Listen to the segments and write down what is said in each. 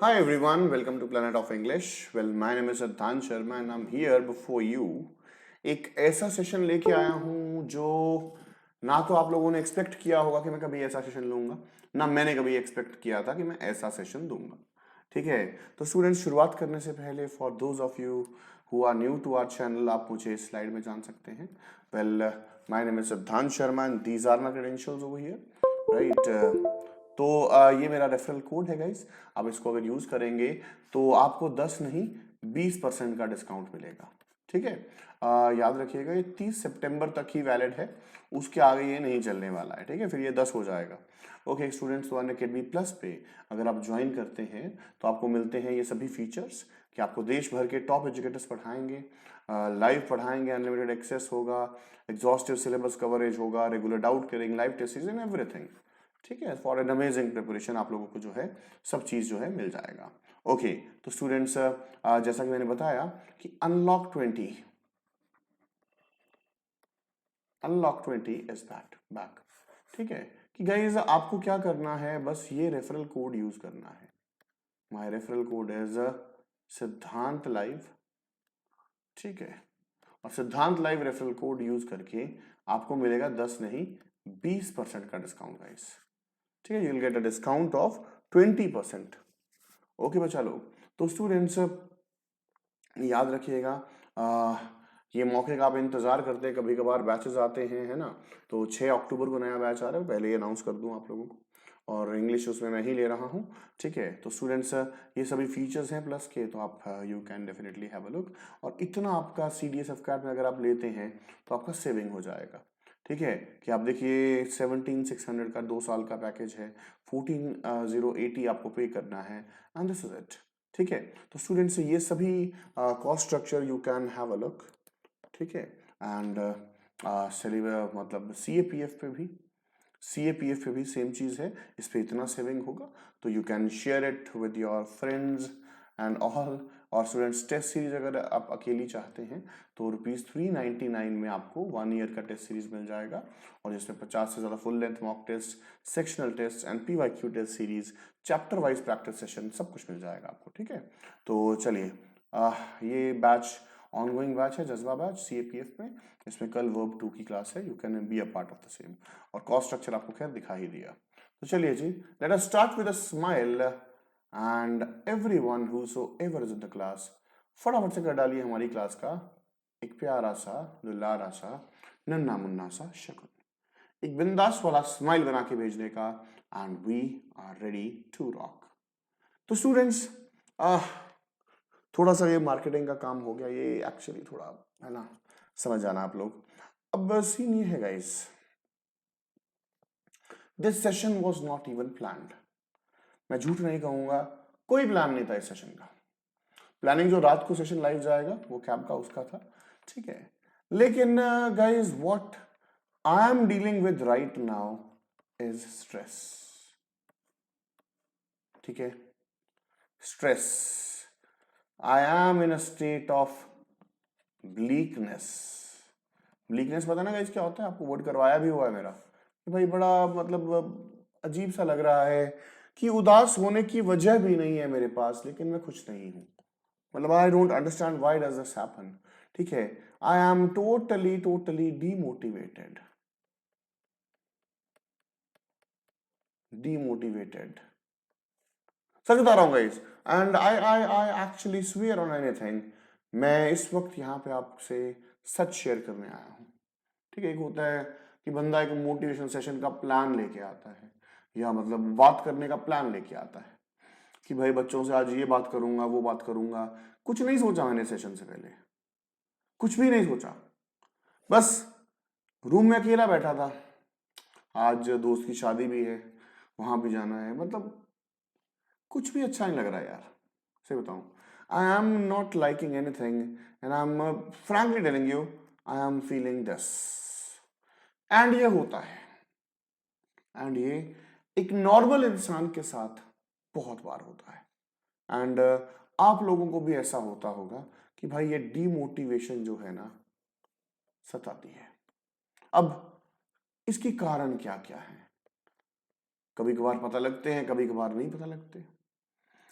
Hi everyone, welcome to Planet of English. Well, my name is Siddhant Sharma and I'm here before you. एक ऐसा session लेके आया हूँ जो ना तो आप लोगों ने एक्सपेक्ट किया होगा कि मैं कभी ऐसा सेशन लूंगा, ना मैंने कभी एक्सपेक्ट किया था कि मैं ऐसा सेशन दूंगा। ठीक है, तो स्टूडेंट्स शुरुआत करने से पहले for those of you who are new to our channel आप मुझे इस स्लाइड में जान सकते हैं। Well, my name is Siddhant Sharma and these are my credentials over here, right. तो ये मेरा रेफरल कोड है गाइस, आप इसको अगर यूज करेंगे तो आपको 10 नहीं 20% का डिस्काउंट मिलेगा। ठीक है, याद रखिएगा ये 30 सितंबर तक ही वैलिड है, उसके आगे ये नहीं चलने वाला है। ठीक है, फिर ये 10 हो जाएगा। ओके स्टूडेंट्स, तो अनअकैडमी प्लस पे अगर आप ज्वाइन करते हैं तो आपको मिलते हैं ये सभी फीचर्स कि आपको देश भर के टॉप एजुकेटर्स पढ़ाएंगे, लाइव पढ़ाएंगे, अनलिमिटेड एक्सेस होगा, एग्जॉस्टिव सिलेबस कवरेज होगा, रेगुलर डाउट करेंगे, लाइव टेस्ट एंड एवरीथिंग। ठीक है, फॉर एन अमेजिंग प्रिपरेशन आप लोगों को जो है सब चीज जो है मिल जाएगा। ओके, तो स्टूडेंट्स जैसा कि मैंने बताया कि अनलॉक 20 इज दैट बैक। ठीक है, कि गाइज आपको क्या करना है, बस ये रेफरल कोड यूज करना है। माय रेफरल कोड इज सिद्धांत लाइव। ठीक है, और सिद्धांत लाइव रेफरल कोड यूज करके आपको मिलेगा 10 नहीं 20% का डिस्काउंट गाइस। ठीक है, you will get a discount of 20%। Okay बच्चा लोग, तो स्टूडेंट्स याद रखिएगा, ये मौके का आप इंतजार करते हैं, कभी कभार बैचेस आते हैं, है ना। तो 6 अक्टूबर को नया बैच आ रहा है, पहले ही अनाउंस कर दूं आप लोगों को, और इंग्लिश उसमें मैं ही ले रहा हूँ। ठीक है, तो स्टूडेंट्स ये सभी फीचर्स हैं प्लस के, तो आप you can definitely have a look. और इतना आपका CDSF कैप में अगर आप लेते हैं तो आपका सेविंग हो जाएगा। ठीक है, कि आप देखिए 17,600 का 2 साल का पैकेज है, 14,080 आपको पे करना है, एंड दिस इज इट। ठीक है, तो स्टूडेंट्स ये सभी cost structure you can have a look. ठीक है, एंड मतलब CAPF पे भी सेम चीज है, इस पे इतना सेविंग होगा, तो you can share it with your friends and all. और स्टूडेंट्स टेस्ट सीरीज अगर आप अकेली चाहते हैं तो ₹399 में आपको 1 ईयर का टेस्ट सीरीज मिल जाएगा, और जिसमें 50 से ज्यादा full length mock test, sectional test and PYQ test series, chapter wise practice session, सब कुछ मिल जाएगा आपको। ठीक है, तो चलिए, ये बैच ऑनगोइंग बैच है, जज्बा बैच CAPF में। इसमें कल वर्ब 2 की क्लास है, you can be a part of the same. और कॉस्ट स्ट्रक्चर आपको खैर दिखा ही दिया। तो चलिए जी, let us start with a smile and everyone whosoever is in the class, फटाफट से कर डालिए हमारी क्लास का एक प्यारा सा दुलारा सा नन्ना मुन्ना सा शकुन, एक बिंदास वाला स्माइल बना के भेजने का, and we are ready to rock. तो स्टूडेंट्स थोड़ा सा ये मार्केटिंग का काम हो गया, ये एक्चुअली थोड़ा है ना, समझ जाना आप लोग। अब सीन ये है guys, this session was not even planned. मैं झूठ नहीं कहूंगा, कोई प्लान नहीं था इस सेशन का। प्लानिंग जो रात को सेशन लाइव जाएगा वो कैब का उसका था। ठीक है, लेकिन guys what I am dealing with right now is stress. ठीक है, stress, I am in a state of bleakness. Bleakness पता ना गाइस क्या होता है, आपको वर्ड करवाया भी हुआ है मेरा कि भाई बड़ा मतलब अजीब सा लग रहा है कि उदास होने की वजह भी नहीं है मेरे पास, लेकिन मैं खुश नहीं हूं। मतलब I don't understand why does this happen. ठीक है, I am totally totally demotivated, demotivated, सच बता रहा हूँ guys, and I actually swear on anything. मैं इस वक्त यहाँ पे आपसे सच शेयर करने आया हूँ। ठीक है, एक होता है कि बंदा एक मोटिवेशन सेशन का प्लान लेके आता है, या मतलब बात करने का प्लान लेके आता है कि भाई बच्चों से आज ये बात करूंगा वो बात करूंगा। कुछ नहीं सोचा मैंने सेशन से पहले, कुछ भी नहीं सोचा, बस रूम में अकेला बैठा था। आज दोस्त की शादी भी है, वहां भी जाना है, मतलब कुछ भी अच्छा नहीं लग रहा यार, सही बताऊं। I am not liking anything and I am frankly telling you I am feeling this. And ये होता है, एंड ये एक नॉर्मल इंसान के साथ बहुत बार होता है, एंड आप लोगों को भी ऐसा होता होगा कि भाई ये डीमोटिवेशन जो है ना सताती है। अब इसके कारण क्या क्या है, कभी कभार पता लगते हैं, कभी कभार नहीं पता लगते।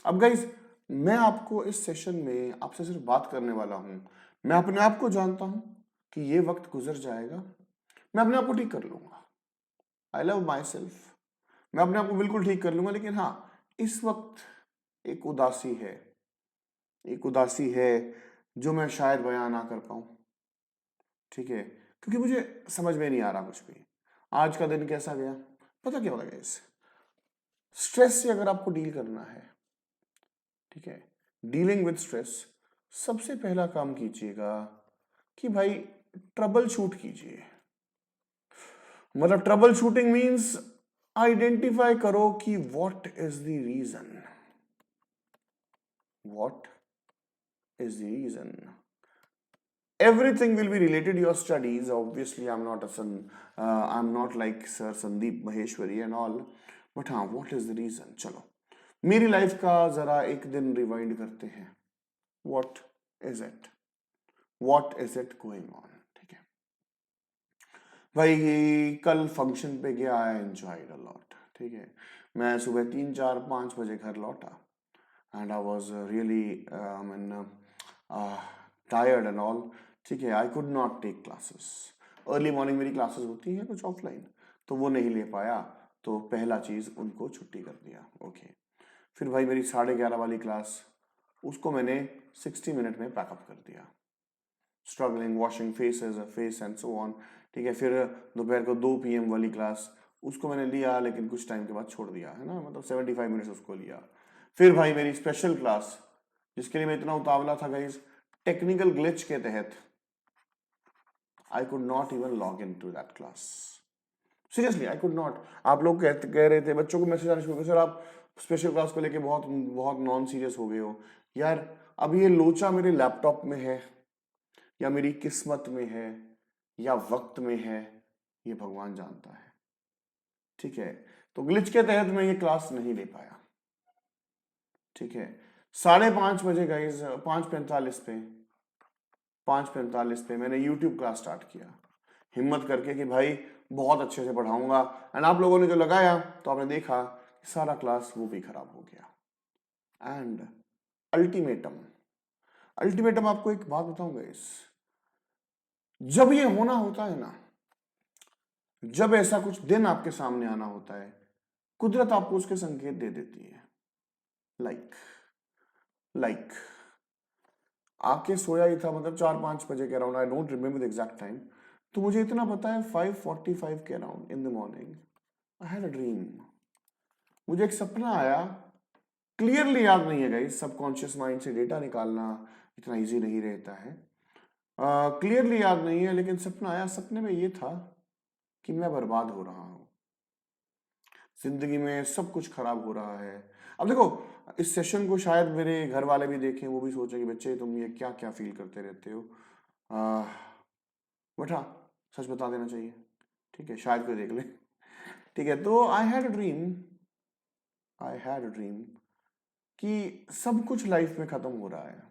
अब गाइस, मैं आपको इस सेशन में आपसे सिर्फ बात करने वाला हूं। मैं अपने आप को जानता हूं कि ये वक्त गुजर जाएगा, मैं अपने आप को ठीक कर लूंगा। आई लव माई सेल्फ, मैं अपने आप को बिल्कुल ठीक कर लूंगा। लेकिन हाँ, इस वक्त एक उदासी है, एक उदासी है जो मैं शायद बयां ना कर पाऊं। ठीक है, क्योंकि मुझे समझ में नहीं आ रहा कुछ भी। आज का दिन कैसा गया पता क्या होगा गाइस? स्ट्रेस से अगर आपको डील करना है, ठीक है, डीलिंग विद स्ट्रेस, सबसे पहला काम कीजिएगा कि भाई ट्रबल शूट कीजिए। मतलब ट्रबल शूटिंग मींस आइडेंटिफाई करो कि what is the reason, what is the reason. Everything will be related to your studies. Obviously, I'm not like Sir Sandeep Maheshwari and all. But हाँ, what is the reason? चलो, मेरी life का जरा एक दिन rewind करते हैं। What is it? What is it going on? ठीक है भाई, कल फंक्शन पे गया, आई एंजॉयड अ लॉट। ठीक है, मैं सुबह 3, 4, 5 बजे घर लौटा and I was really tired and all. ठीक है, I could not take classes. Early morning मेरी क्लासेस होती हैं कुछ ऑफलाइन, तो वो नहीं ले पाया, तो पहला चीज़ उनको छुट्टी कर दिया। ओके, फिर भाई मेरी 11:30 वाली क्लास, उसको मैंने 60 मिनट में पैकअप कर दिया। Struggling washing faces face and so on. ठीक है, फिर दोपहर को 2 PM वाली क्लास, उसको मैंने लिया लेकिन कुछ टाइम के बाद छोड़ दिया, है ना, मतलब 75 मिनट्स उसको लिया। फिर भाई मेरी स्पेशल क्लास, जिसके लिए मैं इतना उतावला था गाइस, टेक्निकल ग्लिच के तहत I could not even log in to that class. Seriously I could not. आप लोग कह रहे थे, बच्चों को मैसेज आने शुरू हो गए, सर आप स्पेशल क्लास को लेके बहुत बहुत नॉन सीरियस हो गए हो। यार, अब ये लोचा मेरे लैपटॉप में है या मेरी किस्मत में है या वक्त में है, ये भगवान जानता है। ठीक है, तो ग्लिच के तहत मैं ये क्लास नहीं ले पाया। ठीक है, 5:30 गाइज, 5:45 पे मैंने यूट्यूब क्लास स्टार्ट किया, हिम्मत करके कि भाई बहुत अच्छे से पढ़ाऊंगा। एंड आप लोगों ने जो लगाया तो आपने देखा कि सारा क्लास वो भी खराब हो गया। एंड अल्टीमेटम, अल्टीमेटम आपको एक बात बताऊंगा, इस जब ये होना होता है ना, जब ऐसा कुछ दिन आपके सामने आना होता है, कुदरत आपको उसके संकेत दे देती है। लाइक आके सोया ही था, मतलब 4-5 बजे के around, I don't remember the exact time, तो मुझे इतना पता है 5:45 के around in the morning I had a dream. मुझे एक सपना आया, क्लियरली याद नहीं है गाइस, सबकॉन्शियस माइंड से डेटा निकालना इतना इजी नहीं रहता है। क्लियरली याद नहीं है, लेकिन सपना आया। सपने में ये था कि मैं बर्बाद हो रहा हूं, जिंदगी में सब कुछ खराब हो रहा है। अब देखो, इस सेशन को शायद मेरे घर वाले भी देखें, वो भी सोचे कि बच्चे तुम ये क्या क्या फील करते रहते हो। बट हाँ, सच बता देना चाहिए। ठीक है, शायद कोई देख ले। ठीक है, तो आई हैड अ ड्रीम कि सब कुछ लाइफ में खत्म हो रहा है।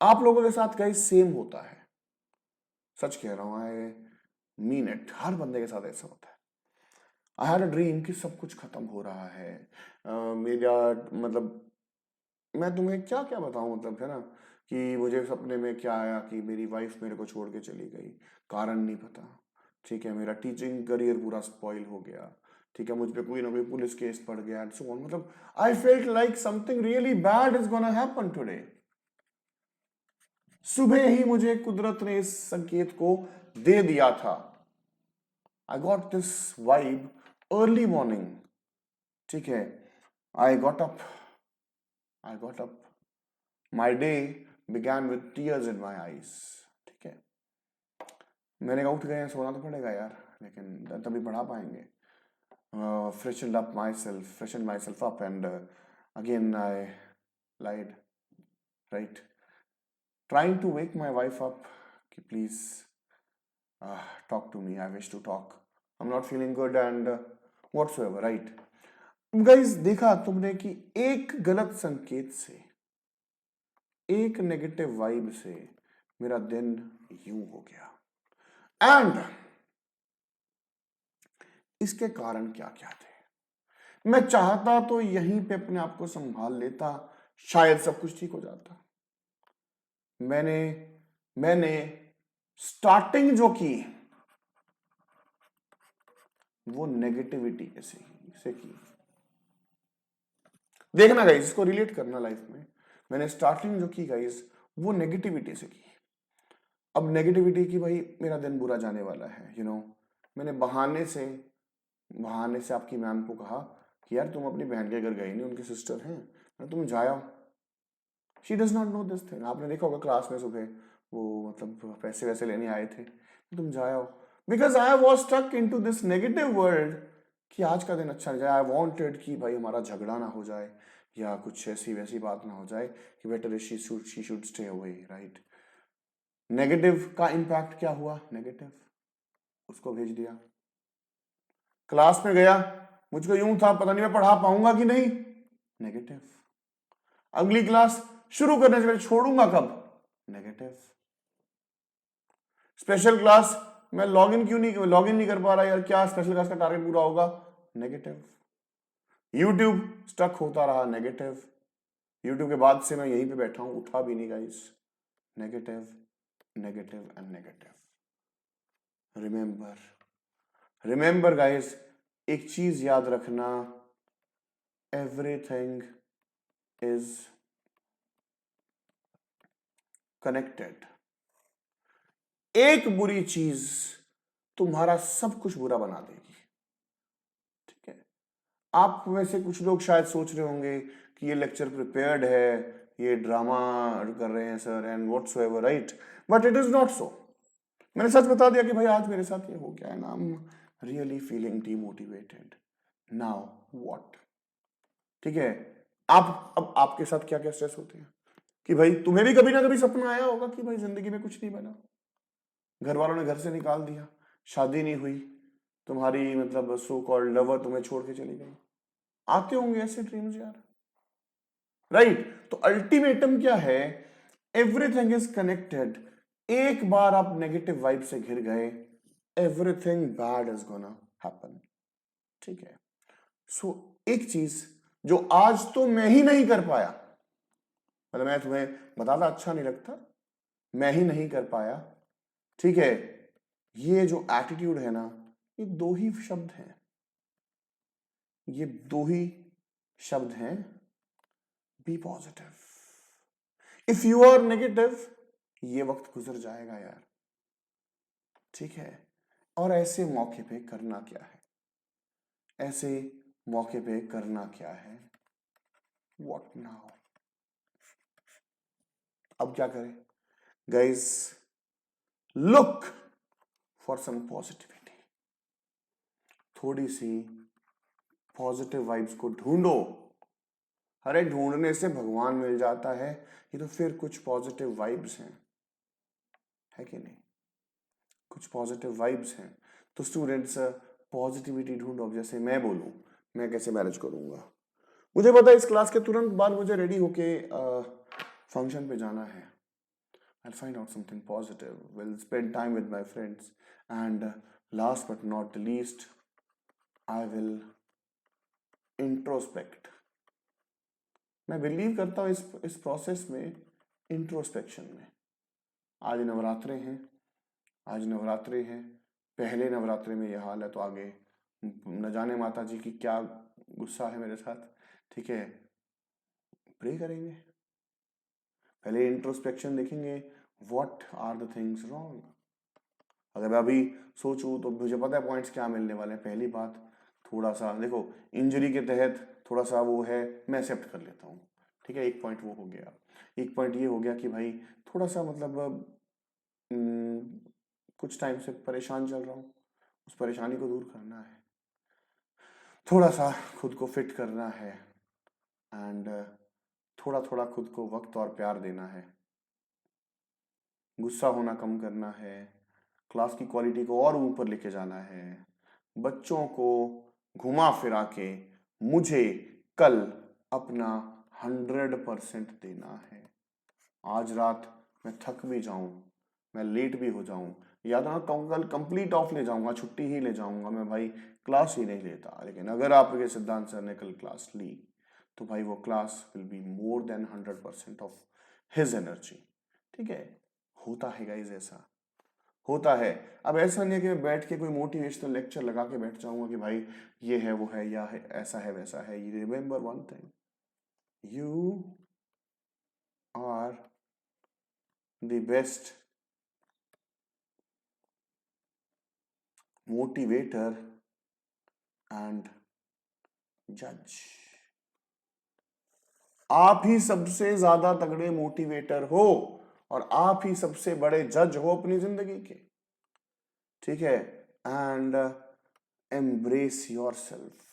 आप लोगों के साथ गाइस सेम होता है, सच कह रहा हूं, आई मीन इट, हर बंदे के साथ ऐसा होता है। आई हैड अ ड्रीम कि सब कुछ खत्म हो रहा है। मेरा मतलब, मैं तुम्हें क्या क्या बताऊं, मतलब है ना, कि मुझे सपने में क्या आया कि मेरी वाइफ मेरे को छोड़ के चली गई, कारण नहीं पता। ठीक है, मेरा टीचिंग करियर पूरा स्पॉइल हो गया। ठीक है, मुझ पे कोई ना कोई पुलिस केस पड़ गया एंड सो ऑन। मतलब I felt like something really bad is gonna happen today. सुबह ही मुझे कुदरत ने इस संकेत को दे दिया था। I got this vibe early morning. ठीक है, I got up, I got up, my day began with tears in my eyes. ठीक है, मैंने कहा उठ गए हैं, सोना तो पड़ेगा यार, लेकिन तभी पढ़ा पाएंगे। freshened myself up, and again I lied, right? Trying to wake my wife up, कि please talk to me, I wish to talk, I'm not feeling good and whatsoever, right? Guys, देखा तुमने कि एक गलत संकेत से, एक नेगेटिव वाइब से मेरा दिन यूं हो गया। एंड इसके कारण क्या क्या थे? मैं चाहता तो यहीं पे अपने आप को संभाल लेता, शायद सब कुछ ठीक हो जाता। मैंने मैंने स्टार्टिंग जो की वो नेगेटिविटी से की। देखना गाइस, इसको रिलेट करना लाइफ में। मैंने स्टार्टिंग जो की गाइस वो नेगेटिविटी से की। अब नेगेटिविटी की भाई मेरा दिन बुरा जाने वाला है, मैंने बहाने से आपकी मैम को कहा कि यार तुम अपनी बहन के घर गए नहीं, उनके सिस्टर हैं, तुम जाओ। She does not know this thing. आपने देखा होगा क्लास में सुबह वो मतलब पैसे वैसे लेने आए थे, तुम जाओ। Because I was stuck in to this negative world कि आज का दिन अच्छा नहीं जाए। आई वॉन्टेड कि भाई हमारा झगड़ा ना हो जाए या कुछ ऐसी वैसी बात ना हो जाए कि better she should stay away, right. Negative का इम्पैक्ट क्या हुआ? नेगेटिव, उसको भेज दिया। क्लास में गया, मुझको यूं था पता नहीं मैं पढ़ा पाऊंगा कि नहीं, नेगेटिव। अगली क्लास शुरू करने से पहले छोड़ूंगा कब, नेगेटिव। स्पेशल क्लास मैं लॉगिन नहीं कर पा रहा यार, क्या स्पेशल क्लास का टारगेट पूरा होगा, नेगेटिव। यूट्यूब स्टक होता रहा, नेगेटिव। यूट्यूब के बाद से मैं यहीं पे बैठा हूं, उठा भी नहीं guys, negative, negative and negative. Remember guys, एक चीज याद रखना, एवरीथिंग इज कनेक्टेड। एक बुरी चीज तुम्हारा सब कुछ बुरा बना देगी, ठीक है। आप में से कुछ लोग शायद सोच रहे होंगे कि ये लेक्चर प्रिपेयर्ड है, ये ड्रामा कर रहे हैं sir and whatsoever, right, but it is not so. मैंने सच बता दिया कि भाई आज मेरे साथ ये हो गया है ना, I am really feeling demotivated now what, ठीक है। अब आपके साथ क्या क्या स्ट्रेस होते हैं कि भाई तुम्हें भी कभी ना कभी सपना आया होगा कि भाई जिंदगी में कुछ नहीं बना, घर वालों ने घर से निकाल दिया, शादी नहीं हुई, तुम्हारी मतलब सो कॉल्ड लवर तुम्हें छोड़ के चली गई। आते होंगे ऐसे ड्रीम्स यार, राइट। तो अल्टीमेटम क्या है, एवरीथिंग इज कनेक्टेड। एक बार आप नेगेटिव वाइब से घिर गए, everything bad is gonna happen, ठीक है। सो एक चीज जो आज तो मैं ही नहीं कर पाया, मतलब मैं तुम्हें बताना अच्छा नहीं लगता, मैं ही नहीं कर पाया, ठीक है। ये जो एटीट्यूड है ना, ये दो ही शब्द हैं, ये दो ही शब्द हैं, be positive. If you are negative, ये वक्त गुजर जाएगा यार, ठीक है। और ऐसे मौके पे करना क्या है, ऐसे मौके पे करना क्या है, व्हाट नाउ। अब क्या करें guys, look for some positivity. थोड़ी सी पॉजिटिव वाइब्स को ढूंढो। अरे ढूंढने से भगवान मिल जाता है, ये तो फिर कुछ पॉजिटिव वाइब्स हैं, है कि नहीं, कुछ पॉजिटिव वाइब्स हैं। तो स्टूडेंट्स पॉजिटिविटी ढूंढो। अब जैसे मैं बोलूं, मैं कैसे मैनेज करूंगा, मुझे पता है इस क्लास के तुरंत बाद मुझे रेडी होके फंक्शन पे जाना है। I'll find out something positive, will spend time with my friends, and last but not the least, I will introspect. मैं बिलीव करता हूँ इस प्रोसेस में, इंट्रोस्पेक्शन में। आज नवरात्रे हैं, पहले नवरात्रे में यह हाल है तो आगे न जाने माता जी की क्या गुस्सा है मेरे साथ, ठीक है। प्रे करेंगे, पहले इंट्रोस्पेक्शन देखेंगे, what are the things wrong. अगर मैं अभी सोचूं तो मुझे पता है पॉइंट्स क्या मिलने वाले हैं। पहली बात, थोड़ा सा देखो, इंजरी के तहत थोड़ा सा वो है, मैं एक्सेप्ट कर लेता हूँ, ठीक है। एक पॉइंट वो हो गया। एक पॉइंट ये हो गया कि भाई थोड़ा सा मतलब कुछ टाइम से परेशान चल रहा हूँ, उस परेशानी को दूर करना है, थोड़ा सा खुद को फिट करना है, एंड थोड़ा थोड़ा खुद को वक्त और प्यार देना है, गुस्सा होना कम करना है, क्लास की क्वालिटी को और ऊपर लेके जाना है, बच्चों को घुमा फिरा के मुझे कल अपना 100% देना है। आज रात मैं थक भी जाऊं, मैं लेट भी हो जाऊं, या तो कल कंप्लीट ऑफ ले जाऊंगा, छुट्टी ही ले जाऊंगा, मैं भाई क्लास ही नहीं लेता। लेकिन अगर आपके सिद्धांत सर ने कल क्लास ली तो भाई वो class will be more than 100% of his energy. ठीक है, होता है गाइस, ऐसा होता है। अब ऐसा नहीं है कि मैं बैठ के कोई मोटिवेशनल लेक्चर लगा के बैठ जाऊंगा कि भाई ये है वो है या है ऐसा है वैसा है। You remember one thing, you are the best motivator and जज। आप ही सबसे ज्यादा तगड़े मोटिवेटर हो और आप ही सबसे बड़े जज हो अपनी जिंदगी के। ठीक है, एंड एम्ब्रेस योर सेल्फ।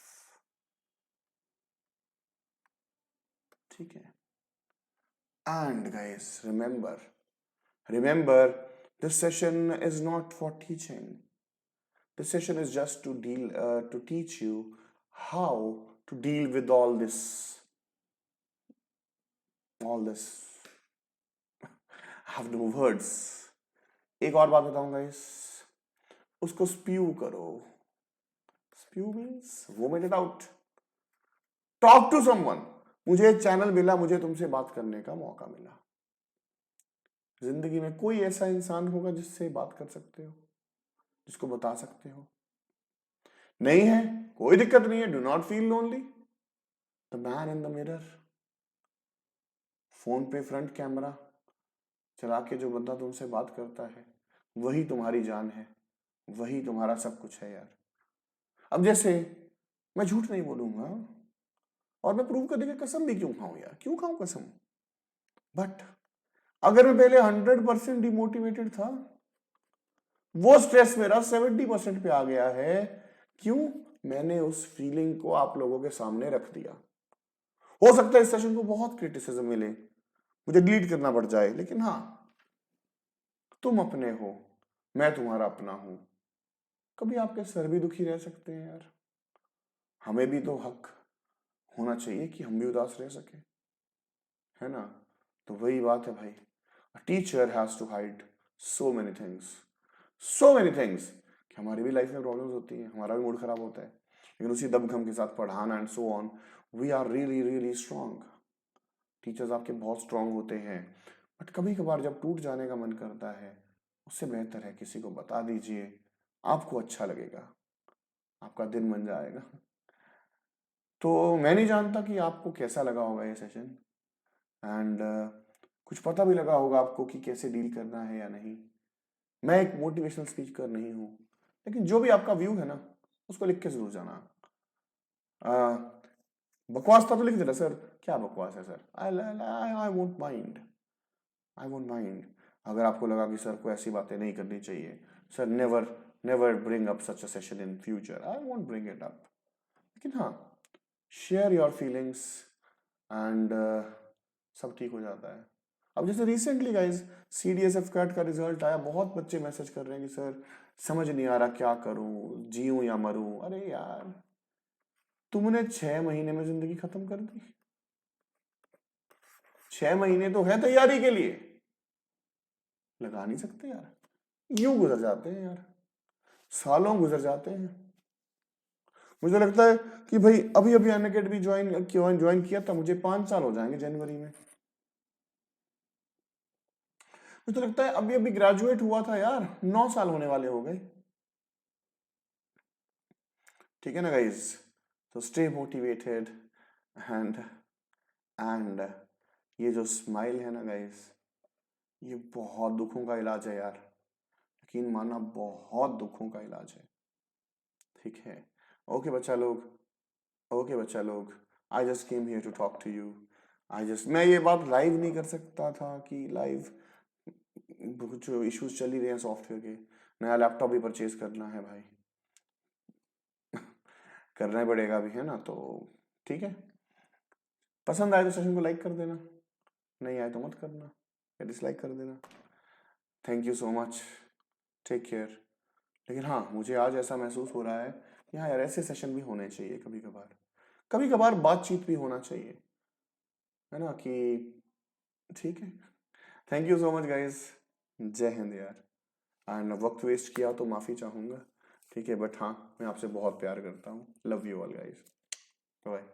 ठीक है, and guys remember this session is not for teaching. This session is just to teach you how to deal with all this have no words. एक और बात बताऊं गाइस, उसको स्प्यू करो। Spew means vomit it out. Talk to someone. मुझे एक channel मिला, मुझे तुमसे बात करने का मौका मिला। जिंदगी में कोई ऐसा इंसान होगा जिससे बात कर सकते हो, जिसको बता सकते हो? नहीं है, कोई दिक्कत नहीं है। Do not feel lonely. The man in the mirror, phone पे फ्रंट कैमरा चला के जो बंदा तुमसे बात करता है, वही तुम्हारी जान है, वही तुम्हारा सब कुछ है यार। अब जैसे मैं झूठ नहीं बोलूंगा और मैं प्रूव करने की कसम भी क्यों खाऊं यार, क्यों खाऊं कसम? बट अगर मैं पहले 100% डिमोटिवेटेड था, वो स्ट्रेस मेरा 70% पे आ गया है। क्यों? मैंने उस फीलिंग को आप लोगों के सामने रख दिया। हो सकता है इस सेशन को बहुत क्रिटिसिज्म मिले, मुझे डिलीट करना पड़ जाए, लेकिन हाँ, तुम अपने हो, मैं तुम्हारा अपना हूं। कभी आपके सर भी दुखी रह सकते हैं यार, हमें भी तो हक होना चाहिए कि हम भी उदास रह सके, है ना? तो वही बात है भाई, teacher has to hide so many things, so many things, कि हमारी भी लाइफ में प्रॉब्लम्स होती हैं, हमारा भी मूड खराब होता है, लेकिन उसी दमखम के साथ पढ़ाना and so on. We are really really strong. Teachers आपके बहुत स्ट्रांग होते हैं, बट कभी कभार जब टूट जाने का मन करता है, उससे बेहतर है किसी को बता दीजिए, आपको अच्छा लगेगा, आपका दिन बन जाएगा। तो मैं नहीं जानता कि आपको कैसा लगा होगा ये सेशन, एंड कुछ पता भी लगा होगा आपको कि कैसे डील करना है या नहीं। मैं एक मोटिवेशनल स्पीकर नहीं हूँ, लेकिन जो भी आपका व्यू है ना, उसको लिख के जरूर जाना। बकवास था तो लिख देना सर, क्या बकवास है sir, I won't mind, I won't mind. अगर आपको लगा कि सर को ऐसी बातें नहीं करनी चाहिए, sir never never bring up such a session in future, I won't bring it up. लेकिन हाँ, शेयर योर फीलिंग्स एंड सब ठीक हो जाता है। अब जैसे रिसेंटली गाइज CDSF कैट का रिजल्ट आया, बहुत बच्चे मैसेज कर रहे हैं कि सर समझ नहीं आ रहा क्या करूं, जीऊं या मरूं। अरे यार, तुमने 6 महीने में जिंदगी खत्म कर दी। 6 महीने तो है तैयारी के लिए, लगा नहीं सकते यार, यूं गुजर जाते हैं यार, सालों गुजर जाते हैं। मुझे लगता है कि भाई अभी अभी अनअकैडमी ज्वाइन किया था, मुझे 5 साल हो जाएंगे जनवरी में। मुझे लगता है अभी अभी ग्रेजुएट हुआ था यार, 9 साल होने वाले हो गए। ठीक है ना गाइज? तो स्टे मोटिवेटेड एंड एंड ये जो स्माइल है ना गाइज, ये बहुत दुखों का इलाज है यार, यकीन मानना, बहुत दुखों का इलाज है। ठीक है, ओके बच्चा लोग, ओके बच्चा लोग, I just came here to talk to you. मैं ये बात लाइव नहीं कर सकता था कि लाइव कुछ इश्यूज चल ही रहे हैं सॉफ्टवेयर के, नया लैपटॉप भी परचेज करना है भाई, करना ही पड़ेगा भी, है ना? तो ठीक है, पसंद आए तो सेशन को लाइक कर देना, नहीं आए तो मत करना या डिसलाइक कर देना। Thank you so much, take care. लेकिन हाँ, मुझे आज ऐसा महसूस हो रहा है कि हाँ यार, ऐसे सेशन भी होने चाहिए कभी कभार, कभी कभार बातचीत भी होना चाहिए, है ना? कि ठीक है, thank you so much guys, जय हिंद यार। एंड वक्त वेस्ट किया तो माफ़ी चाहूँगा, ठीक है, बट हाँ, मैं आपसे बहुत प्यार करता हूँ। Love you all guys, bye.